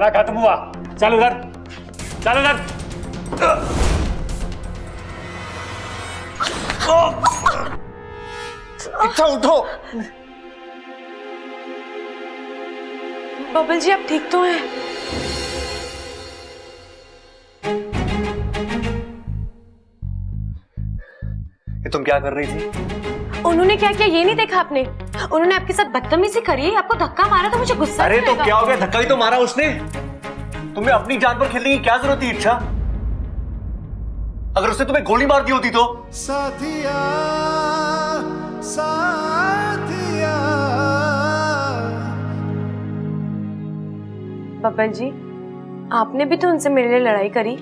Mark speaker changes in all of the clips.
Speaker 1: खाना खत्म हुआ। चल उधर, चल उधर।
Speaker 2: इच्छा उठो।
Speaker 3: बबल जी आप ठीक तो हैं?
Speaker 2: ये तुम क्या कर रही थी?
Speaker 3: उन्होंने क्या किया ये नहीं देखा आपने? उन्होंने आपके साथ बदतमीजी करी, आपको धक्का मारा तो मुझे गुस्सा
Speaker 2: अरे तो
Speaker 3: आएगा।
Speaker 2: क्या हो गया? धक्का ही तो मारा उसने। तुम्हें अपनी जान पर खेलने की क्या जरूरत थी इच्छा? अगर उसने तुम्हें गोली मार दी होती तो?
Speaker 4: साथिया साथिया।
Speaker 3: बबल जी आपने भी तो उनसे मेरे लिए लड़ाई करी,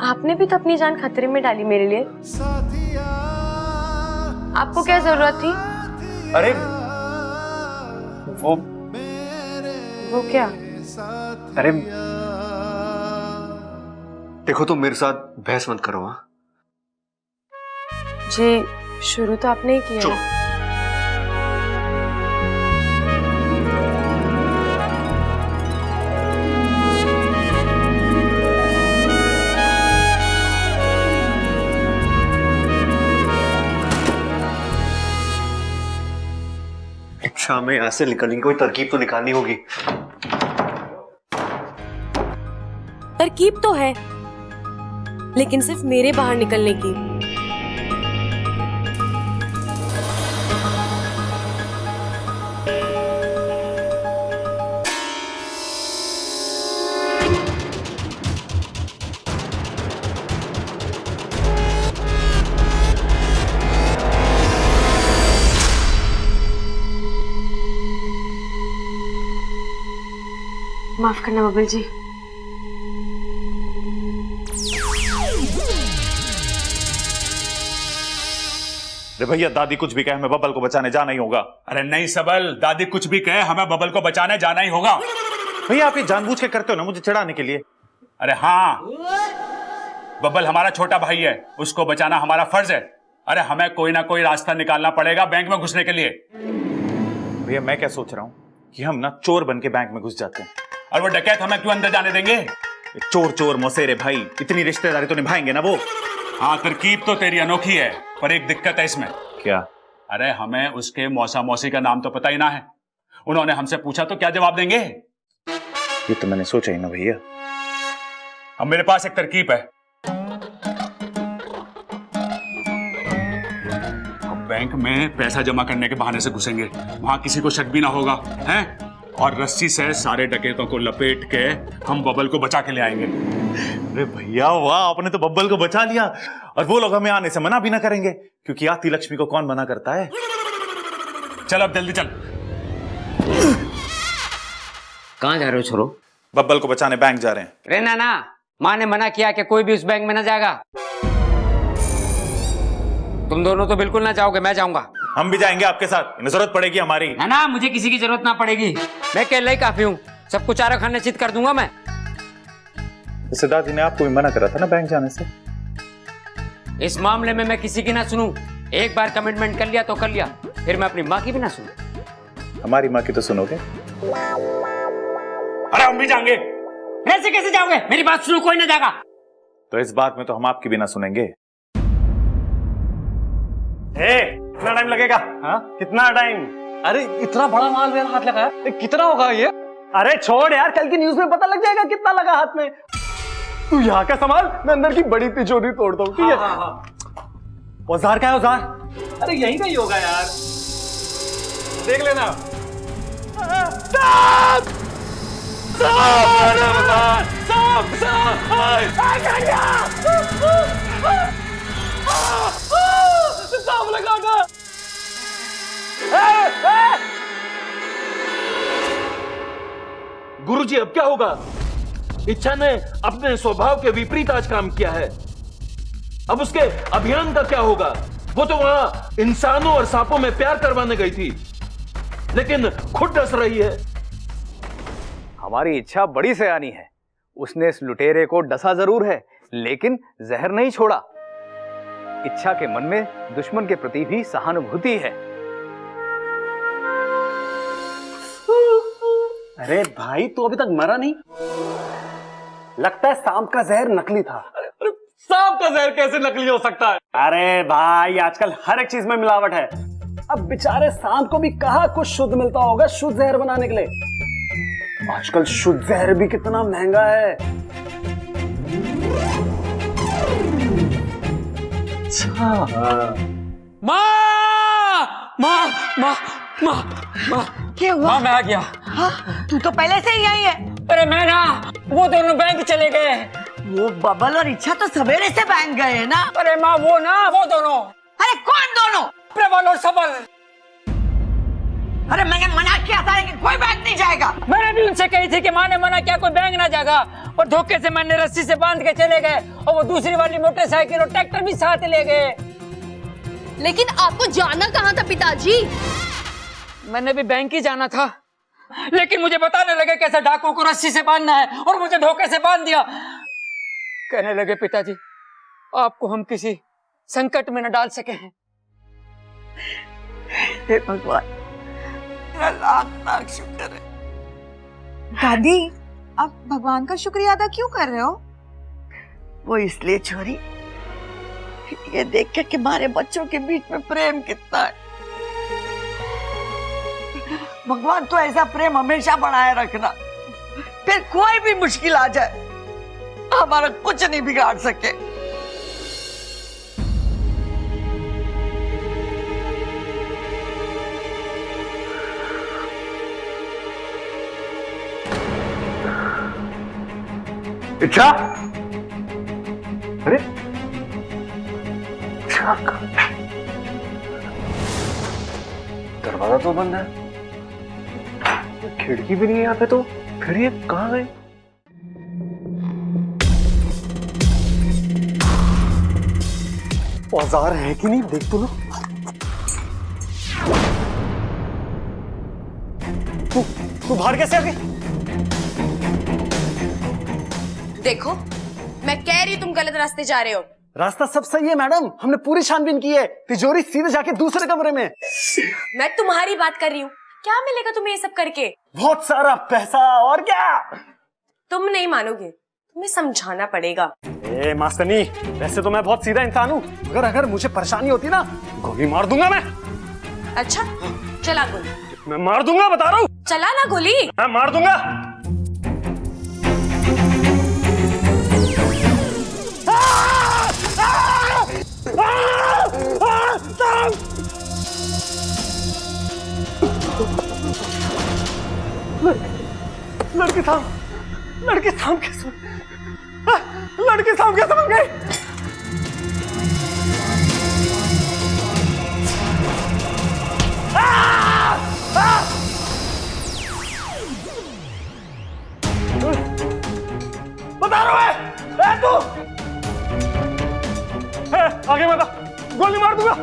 Speaker 3: आपने भी तो अपनी जान खतरे में डाली मेरे लिए। आपको क्या जरूरत थी?
Speaker 2: अरे
Speaker 3: वो क्या?
Speaker 2: अरे देखो तुम मेरे साथ बहस मत करो। हाँ
Speaker 3: जी शुरू तो आपने ही किया।
Speaker 2: चुप। इच्छा में यहाँ से निकलने की कोई तरकीब तो निकालनी होगी।
Speaker 3: तरकीब तो है लेकिन सिर्फ मेरे बाहर निकलने की। माफ करना बबल जी।
Speaker 1: अरे भैया दादी कुछ भी कहे हमें बबल को बचाने जाना ही होगा। अरे नहीं सबल, दादी कुछ भी कहे हमें बबल को बचाने जाना ही होगा।
Speaker 5: भैया आप ये जानबूझ के करते हो ना मुझे चिढ़ाने के लिए।
Speaker 1: अरे हाँ, बबल हमारा छोटा भाई है, उसको बचाना हमारा फर्ज है। अरे हमें कोई ना कोई रास्ता निकालना पड़ेगा बैंक में घुसने के लिए।
Speaker 5: भैया मैं क्या सोच रहा हूँ कि हम ना चोर बन के बैंक में घुस जाते हैं।
Speaker 1: और वो डकैत हमें क्यों अंदर जाने देंगे?
Speaker 5: चोर चोर मौसेरे भाई, इतनी रिश्तेदारी तो निभाएंगे ना वो।
Speaker 1: हाँ तरकीब तो तेरी अनोखी है पर एक दिक्कत है इसमें।
Speaker 5: क्या?
Speaker 1: अरे हमें उसके मौसा मौसी का नाम तो पता ही ना है। उन्होंने हमसे पूछा तो क्या जवाब देंगे?
Speaker 5: ये तो मैंने सोचा ही ना भैया।
Speaker 1: अब मेरे पास एक तरकीब है। अब बैंक में पैसा जमा करने के बहाने से घुसेंगे, वहां किसी को शक भी ना होगा, हैं? और रस्सी से सारे डकैतों को लपेट के हम बबल को बचा के ले आएंगे।
Speaker 5: अरे भैया वाह, आपने तो बब्बल को बचा लिया और वो लोग हमें आने से मना भी ना करेंगे क्योंकि आती लक्ष्मी को कौन मना करता है।
Speaker 1: चल अब जल्दी चल।
Speaker 6: कहाँ जा रहे हो छोरो?
Speaker 5: बब्बल को बचाने बैंक जा रहे हैं।
Speaker 6: रे ना, माँ ने मना किया कि कोई भी उस बैंक में ना जाएगा। तुम दोनों तो बिल्कुल ना जाओगे, मैं जाऊंगा।
Speaker 5: हम भी जाएंगे आपके साथ, इन्हें जरूरत पड़ेगी हमारी।
Speaker 6: ना मुझे किसी की जरूरत ना पड़ेगी, मैं अकेले ही काफी हूँ। सबको चारा खाने चित कर दूंगा मैं।
Speaker 5: जैसे दादी ने आपको भी मना करा था ना बैंक जाने से।
Speaker 6: इस मामले में मैं किसी की ना सुनूं। एक बार कमिटमेंट कर लिया तो कर लिया, फिर मैं अपनी माँ की भी ना सुनूं।
Speaker 5: हमारी माँ की तो सुनोगे।
Speaker 1: अरे हम भी जाएंगे।
Speaker 6: ऐसे कैसे जाओगे? मेरी बात सुनो, कोई ना जाएगा।
Speaker 5: तो इस बात में तो हम आपकी भी ना सुनेंगे।
Speaker 2: कितना टाइम लगेगा? हाँ कितना टाइम?
Speaker 7: अरे इतना बड़ा माल मेरा हाथ लगा है, कितना होगा ये?
Speaker 2: अरे छोड़ यार, कल की न्यूज में पता लग जाएगा कितना लगा हाथ में। तू यहाँ का संभाल, मैं अंदर की बड़ी तिजोरी तोड़ता हूँ, ठीक है? औजार क्या है औजार?
Speaker 7: अरे यहीं का ही होगा यार, देख लेना। सांप लगा था। गुरुजी अब क्या होगा? इच्छा ने अपने स्वभाव के विपरीत आज काम किया है। अब उसके अभियान का क्या होगा? वो तो वहां इंसानों और सांपों में प्यार करवाने गई थी, लेकिन खुद डस रही है।
Speaker 8: हमारी इच्छा बड़ी सयानी है। उसने इस लुटेरे को डसा जरूर है, लेकिन जहर नहीं छोड़ा। इच्छा के मन में दुश्मन के प्रति भी सहानुभूति है।
Speaker 2: अरे भाई तू अभी तक मरा नहीं? लगता है सांप का जहर नकली था।
Speaker 9: अरे सांप का जहर कैसे नकली हो सकता है?
Speaker 2: अरे भाई आजकल हर एक चीज में मिलावट है। अब बेचारे सांप को भी कहाँ कुछ शुद्ध मिलता होगा शुद्ध जहर बनाने के लिए। आजकल शुद्ध जहर भी कितना महंगा है।
Speaker 6: क्या हुआ? मैं आ गया।
Speaker 10: तू तो पहले से ही यही है।
Speaker 6: अरे मैं ना, वो दोनों बैंक चले गए।
Speaker 10: वो बबल और इच्छा तो सवेरे से बैंक गए हैं ना।
Speaker 6: अरे माँ वो दोनों।
Speaker 10: अरे कौन दोनों?
Speaker 6: प्रबल और सबल।
Speaker 10: अरे मैंने मना किया था कि कोई बैंक नहीं जाएगा।
Speaker 6: मैंने भी उनसे कही थी कि माँ ने मना किया कोई बैंक ना जाएगा, और धोखे से मैंने रस्सी से बांध के चले गए, और वो दूसरी वाली मोटरसाइकिल और ट्रैक्टर भी साथ ले गए।
Speaker 3: लेकिन आपको जाना कहाँ था पिताजी?
Speaker 6: मैंने भी बैंक ही जाना था, लेकिन मुझे बताने लगे कैसे डाकुओं को रस्सी से बांधना है, और मुझे धोखे से बांध दिया। कहने लगे पिताजी आपको हम किसी संकट में न डाल सके हैं।
Speaker 10: हे भगवान, तेरा लाख लाख शुक्र है। दादी, आप भगवान का शुक्रिया अदा क्यों कर रहे हो? वो इसलिए छोरी, ये देख के कि हमारे बच्चों के बीच में प्रेम कितना है। भगवान तो ऐसा प्रेम हमेशा बनाए रखना, फिर कोई भी मुश्किल आ जाए हमारा कुछ नहीं बिगाड़ सके।
Speaker 2: इच्छा, अरे दरवाजा तो बंद है, खिड़की भी नहीं है यहाँ पे, तो फिर ये कहाँ गए? औजार है कि नहीं देख तो लो। तू बाहर कैसे आ गई?
Speaker 3: देखो, मैं कह रही तुम गलत रास्ते जा रहे हो।
Speaker 2: रास्ता सब सही है मैडम, हमने पूरी छानबीन की है। तिजोरी सीधे जाके दूसरे कमरे में।
Speaker 3: मैं तुम्हारी बात कर रही हूँ। क्या मिलेगा तुम्हें ये सब करके?
Speaker 2: बहुत सारा पैसा, और क्या?
Speaker 3: तुम नहीं मानोगे, तुम्हें समझाना पड़ेगा।
Speaker 2: ए मास्तनी, वैसे तो मैं बहुत सीधा इंसान हूँ, अगर मुझे परेशानी होती ना, गोली मार दूंगा मैं।
Speaker 3: अच्छा, चला गोली।
Speaker 2: मैं मार दूंगा, बता रहा हूँ।
Speaker 3: चला ना गोली।
Speaker 2: मैं मार दूंगा। लड़की साहब कैसे बन गई? बता रहा है तू? आगे बता, गोली मार दूंगा।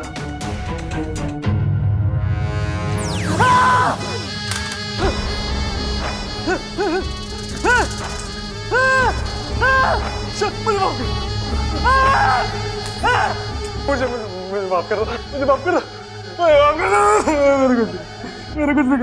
Speaker 2: मुझे माफ कर दो, मुझे माफ कर दो, मेरे कुछ नहीं।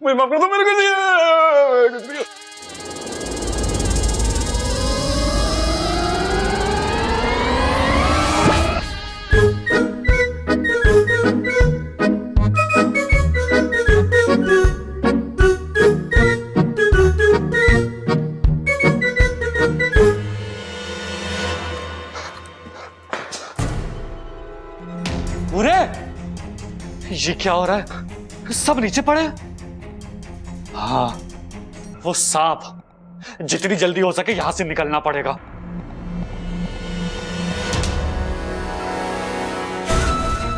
Speaker 2: मुझे माफ कर दो, मेरे कुछ नहीं।
Speaker 9: बुरे, ये क्या हो रहा है? सब नीचे पड़े। हाँ, वो सांप, जितनी जल्दी हो सके यहां से निकलना पड़ेगा।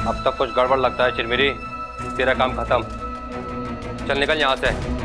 Speaker 11: अब तक कुछ गड़बड़ लगता है चिरमिरी, तेरा काम खत्म। चल निकल यहां से।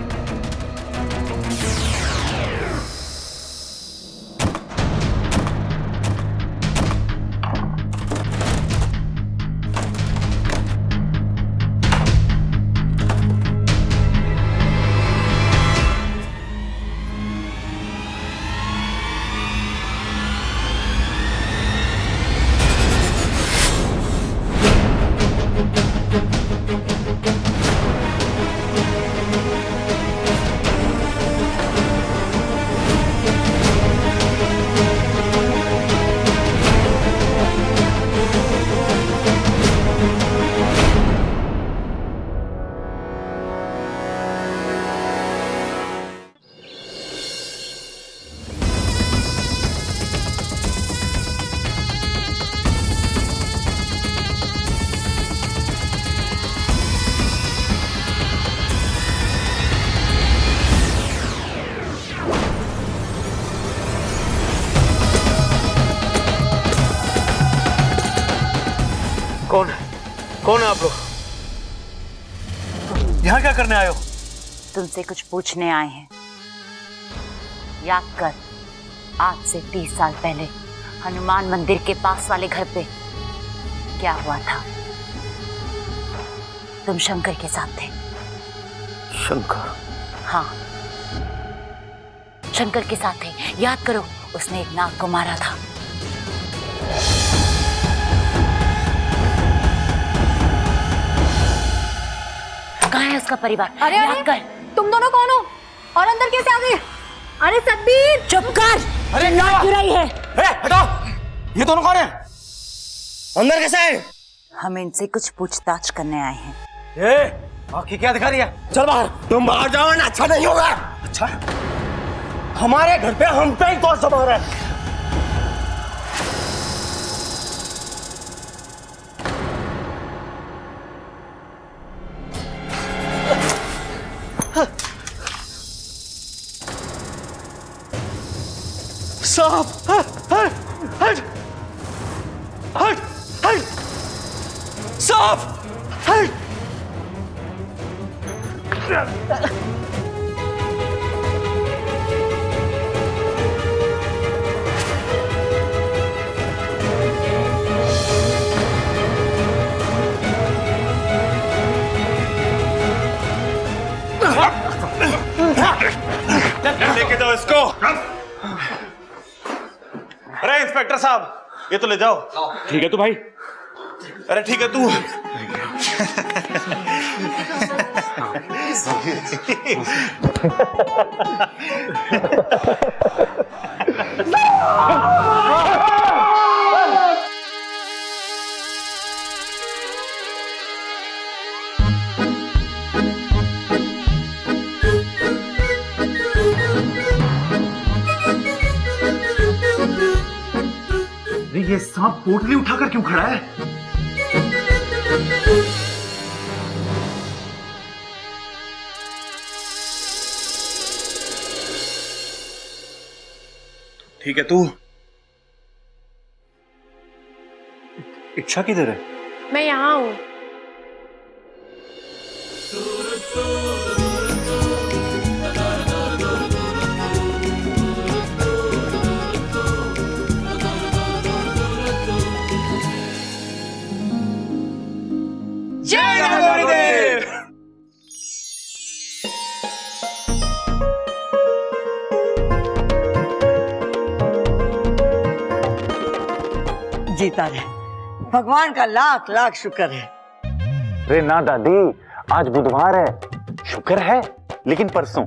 Speaker 5: कौन है आप लोग? यहाँ क्या करने आए हो?
Speaker 12: तुमसे कुछ पूछने आए हैं। याद कर, आज से 30 साल पहले हनुमान मंदिर के पास वाले घर पे क्या हुआ था? तुम शंकर के साथ थे।
Speaker 5: शंकर?
Speaker 12: हाँ, शंकर के साथ थे। याद करो, उसने एक नाग को मारा था। कहाँ है उसका परिवार?
Speaker 3: अरे
Speaker 12: याद कर।
Speaker 3: तुम दोनों कौन हो और अंदर कैसे आ गए? अरे सतबीर,
Speaker 12: चुप कर।
Speaker 2: अरे
Speaker 12: नाक क्यों रही है?
Speaker 2: हटाओ, ये दोनों कौन है? अंदर कैसे है?
Speaker 12: हम इनसे कुछ पूछताछ करने आए हैं।
Speaker 2: आँखें क्या दिखा रही है? चल बाहर। तुम बाहर जाओ ना, अच्छा नहीं होगा। अच्छा, हमारे घर पे हम पे ही कौन सा मार है?
Speaker 9: साहब, हट हट हट हट साहब, हट।
Speaker 5: लेके जाओ इसको। अरे इंस्पेक्टर साहब, ये तो ले जाओ।
Speaker 1: ठीक है तो भाई।
Speaker 5: अरे ठीक है तू।
Speaker 9: ये सांप पोटली उठाकर क्यों खड़ा है?
Speaker 5: ठीक है तू।
Speaker 9: इच्छा किधर है?
Speaker 3: मैं यहाँ हूँ।
Speaker 2: जय गणगौरीदेव।
Speaker 10: जीता रहे, भगवान का लाख लाख शुक्र है।
Speaker 5: अरे ना दादी, आज बुधवार है। शुक्र है, लेकिन परसों।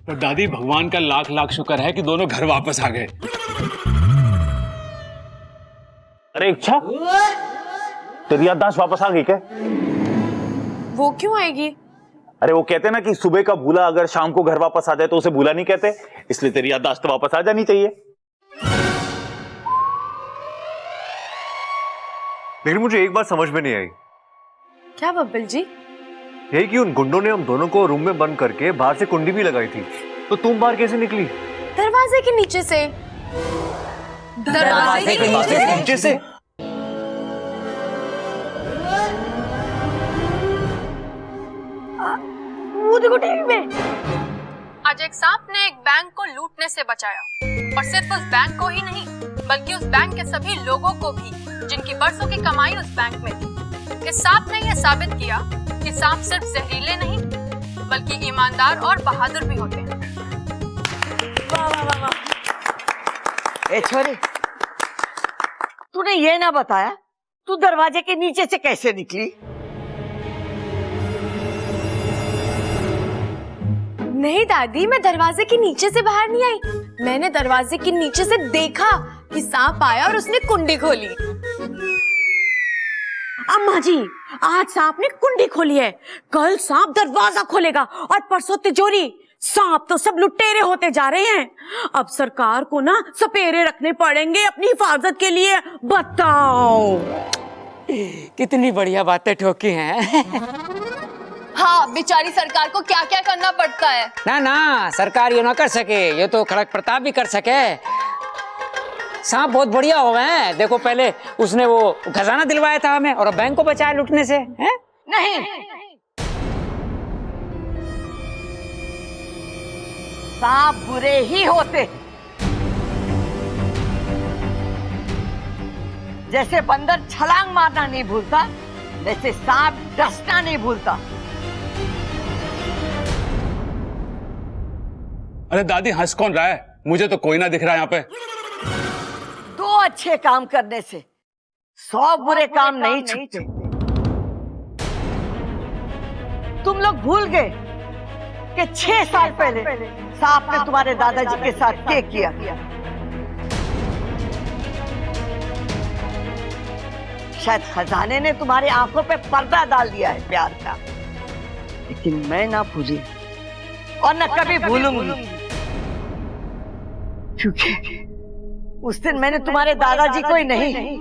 Speaker 1: पर दादी, भगवान का लाख लाख शुक्र है कि दोनों घर वापस आ गए।
Speaker 5: अरे इच्छा, तेरी याददाश्त वापस आ गई क्या?
Speaker 3: वो क्यों आएगी?
Speaker 5: अरे वो कहते ना कि सुबह का भूला अगर शाम को घर वापस आ जाए तो उसे भूला नहीं कहते, इसलिए तेरी याददाश्त तो वापस आ जानी चाहिए।
Speaker 13: लेकिन मुझे एक बात समझ में नहीं आई।
Speaker 3: क्या बब्बल जी?
Speaker 13: यही कि उन गुंडों ने हम दोनों को रूम में बंद करके बाहर से कुंडी भी लगाई थी, तो तुम बाहर कैसे निकली?
Speaker 3: दरवाजे के नीचे से। दरवाजे के नीचे से?
Speaker 14: आज एक सांप ने एक बैंक को लूटने से बचाया, और सिर्फ उस बैंक को ही नहीं बल्कि उस बैंक के सभी लोगों को भी जिनकी बरसों की कमाई उस बैंक में थी। इस सांप ने यह साबित किया कि सांप सिर्फ जहरीले नहीं बल्कि ईमानदार और बहादुर भी होते हैं।
Speaker 10: वाह वाह वाह वाह। ए छोरी, तूने ये ना बताया तू दरवाजे के नीचे से कैसे निकली?
Speaker 3: नहीं दादी, मैं दरवाजे के नीचे से बाहर नहीं आई। मैंने दरवाजे के नीचे से देखा कि सांप आया और उसने कुंडी खोली।
Speaker 12: अम्मा जी, आज सांप ने कुंडी खोली है, कल सांप दरवाजा खोलेगा और परसों तिजोरी। सांप तो सब लुटेरे होते जा रहे हैं। अब सरकार को ना सपेरे रखने पड़ेंगे अपनी हिफाजत के लिए। बताओ
Speaker 6: कितनी बढ़िया बातें ठोकी हैं।
Speaker 14: हाँ, बेचारी सरकार को क्या क्या करना पड़ता है।
Speaker 6: ना ना, सरकार ये ना कर सके, ये तो खड़क प्रताप भी कर सके। सांप बहुत बढ़िया हो गए हैं। देखो पहले उसने वो खजाना दिलवाया था हमें और अब बैंक को बचाया लूटने से, हैं?
Speaker 10: नहीं, सांप बुरे ही होते। जैसे बंदर छलांग मारना नहीं भूलता, वैसे सांप डसना नहीं भूलता।
Speaker 1: अरे दादी हंस कौन रहा है? मुझे तो कोई ना दिख रहा है यहाँ पे।
Speaker 10: 2 अच्छे काम करने से 100 बुरे काम नहीं छूटते। तुम लोग भूल गए कि 6 साल पहले सांप ने तुम्हारे दादाजी के साथ क्या किया। शायद खजाने ने तुम्हारी आंखों पे पर्दा डाल दिया है प्यार का, लेकिन मैं ना भूली और न कभी भूलूंगी, क्योंकि उस दिन मैंने तुम्हारे दादाजी को ही नहीं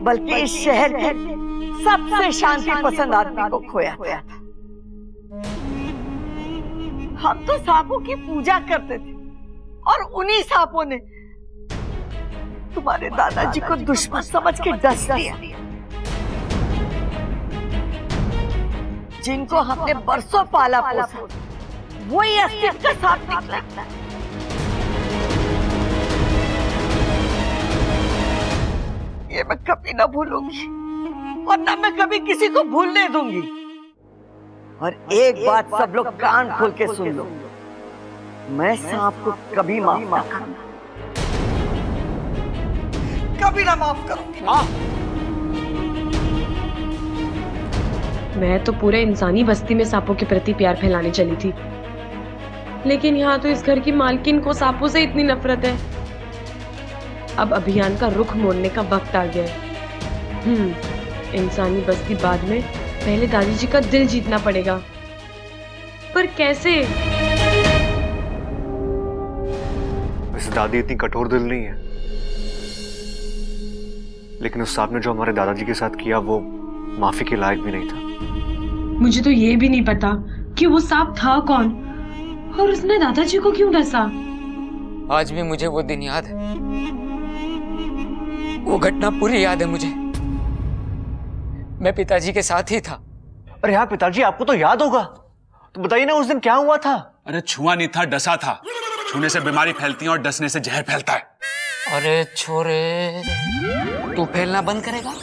Speaker 10: बल्कि इस शहर के सबसे शांति पसंद आदमी को खोया था। हम तो सांपों की पूजा करते थे और उन्हीं सांपों ने तुम्हारे दादाजी को दुश्मन समझ के डस दिया। जिनको हमने बरसों पाला पोसा, वही अस्तित्व का सांप निकला। ये मैं कभी ना भूलूंगी और ना मैं कभी किसी को भूलने दूंगी। और एक बात सब लोग कान खोल के सुन लो, मैं सांप को कभी माफ ना करूंगा, कभी ना माफ करूंगी।
Speaker 12: मैं तो पूरे इंसानी बस्ती में सांपों के प्रति प्यार फैलाने चली थी, लेकिन यहाँ तो इस घर की मालकिन को सांपों से इतनी नफरत है। अब अभियान का रुख मोड़ने का वक्त आ गया है। इंसानी बस्ती बाद में, पहले दादी जी का दिल जीतना पड़ेगा। पर कैसे?
Speaker 13: वैसे दादी इतनी कठोर दिल नहीं है, लेकिन उस सांप ने जो हमारे दादाजी के साथ किया वो माफी के लायक भी नहीं था।
Speaker 12: मुझे तो ये भी नहीं पता कि वो सांप था कौन और उसने दादाजी को क्यों डसा।
Speaker 6: आज भी मुझे वो दिन याद है, वो घटना पूरी याद है मुझे। मैं पिताजी के साथ ही था।
Speaker 13: अरे यार पिताजी, आपको तो याद होगा, तो बताइए ना उस दिन क्या हुआ था।
Speaker 1: अरे छुआ नहीं था, डसा था। छूने से बीमारी फैलती है और डसने से जहर फैलता है।
Speaker 6: अरे छोरे, तू फैलना बंद करेगा?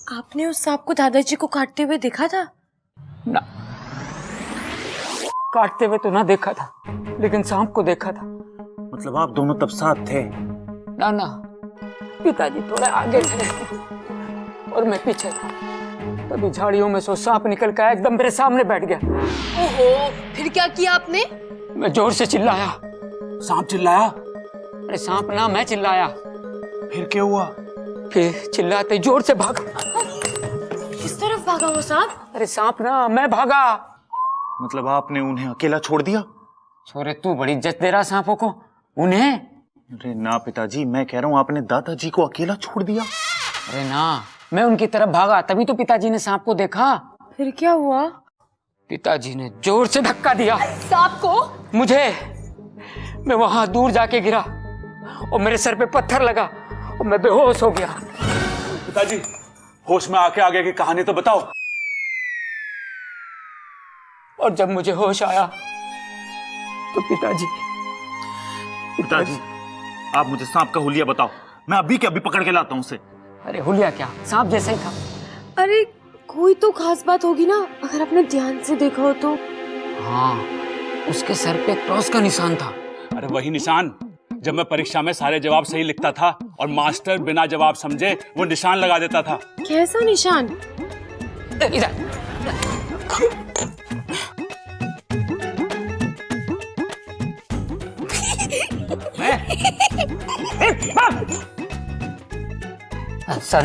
Speaker 3: आपने उस सांप को दादाजी को काटते हुए देखा था?
Speaker 6: ना, काटते हुए तो ना देखा था, लेकिन सांप को देखा था।
Speaker 5: मतलब आप दोनों तब साथ थे?
Speaker 6: ना ना, पिताजी थोड़े आगे थे और मैं पीछे था। तभी झाड़ियों में से सांप निकल कर एकदम मेरे सामने बैठ गया।
Speaker 3: ओहो, फिर क्या किया आपने?
Speaker 6: मैं जोर से चिल्लाया।
Speaker 1: सांप चिल्लाया?
Speaker 6: अरे सांप ना, मैं चिल्लाया।
Speaker 5: फिर क्या हुआ?
Speaker 6: फिर चिल्लाते जोर से भागा।
Speaker 3: किस तरफ भागा वो सांप?
Speaker 6: अरे सांप ना, मैं भागा।
Speaker 5: मतलब आपने उन्हें अकेला छोड़ दिया?
Speaker 6: छोरे, तू बड़ी इज्जत दे रहा सांपों को। उन्हें?
Speaker 5: अरे ना पिताजी, मैं कह रहा हूँ आपने दादाजी को अकेला छोड़ दिया।
Speaker 6: अरे ना, मैं उनकी तरफ भागा, तभी तो पिताजी ने सांप को देखा।
Speaker 3: फिर क्या हुआ?
Speaker 6: पिताजी ने जोर से धक्का दिया
Speaker 3: सांप को।
Speaker 6: मुझे। मैं वहां दूर जाके गिरा और मेरे सर पे पत्थर लगा और मैं बेहोश हो गया।
Speaker 1: पिताजी, होश में आके आगे की कहानी तो बताओ।
Speaker 6: और जब मुझे होश आया तो पिताजी
Speaker 5: आप मुझे सांप का हुलिया बताओ, मैं अभी के अभी पकड़ के लाता हूँ उसे।
Speaker 6: अरे हुलिया क्या, सांप जैसा ही था।
Speaker 3: अरे कोई तो खास बात होगी ना, अगर आपने ध्यान से देखा हो तो।
Speaker 6: हाँ, उसके सर पे क्रॉस का निशान था।
Speaker 1: अरे वही निशान जब मैं परीक्षा में सारे जवाब सही लिखता था और मास्टर बिना जवाब समझे वो निशान लगा देता था।
Speaker 3: कैसा निशान?
Speaker 6: इधर। सर